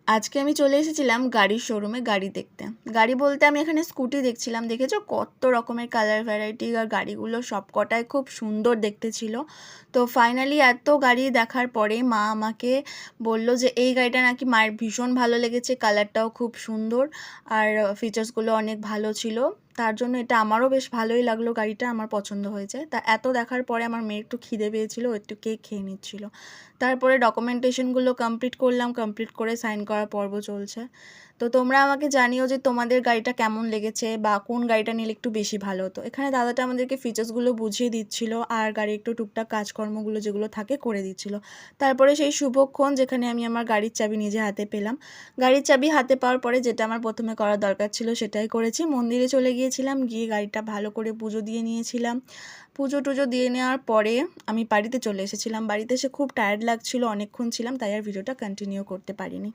আজকে আমি চলে এসেছিলাম গাড়ির শোরুমে গাড়ি দেখতে। গাড়ি বলতে আমি এখানে স্কুটি দেখছিলাম। দেখেছো কত রকমের কালার ভ্যারাইটি, আর গাড়িগুলো সবকটাই খুব সুন্দর দেখতে ছিল। তো ফাইনালি এত গাড়ি দেখার পরে মা আমাকে বলল যে এই গাড়িটা নাকি মায়ের ভীষণ ভালো লেগেছে, কালারটাও খুব সুন্দর আর ফিচার্সগুলো অনেক ভালো ছিল। তার জন্য এটা আমারও বেশ ভালোই লাগলো, গাড়িটা আমার পছন্দ হয়েছে। তা এত দেখার পরে আমার মেয়ে একটু খিদে পেয়েছিল, ও একটু কেক খেয়ে নিচ্ছিল। তারপরে ডকুমেন্টেশনগুলো কমপ্লিট করলাম, কমপ্লিট করে সাইন করার পর্ব চলছে। তো তোমরা আমাকে জানিও যে তোমাদের গাড়িটা কেমন লেগেছে বা কোন গাড়িটা নিলে একটু বেশি ভালো হতো। এখানে দাদাটা আমাদেরকে ফিচার্সগুলো বুঝিয়ে দিচ্ছিল আর গাড়ির একটু টুকটাক কাজকর্মগুলো যেগুলো থাকে করে দিচ্ছিল। তারপরে সেই শুভক্ষণ যেখানে আমি আমার গাড়ির চাবি নিজে হাতে পেলাম। গাড়ির চাবি হাতে পাওয়ার পরে যেটা আমার প্রথমে করার দরকার ছিল সেটাই করেছি। মন্দিরে চলে গিয়েছিলাম, গিয়ে গাড়িটা ভালো করে পুজো দিয়ে নিয়েছিলাম। পুজো টুজো দিয়ে নেওয়ার পরে আমি বাড়িতে চলে এসেছিলাম। বাড়িতে এসে খুব টায়ার্ড লাগছিল, অনেকক্ষণ ছিলাম, তাই আর ভিডিওটা কন্টিনিউ করতে পারিনি।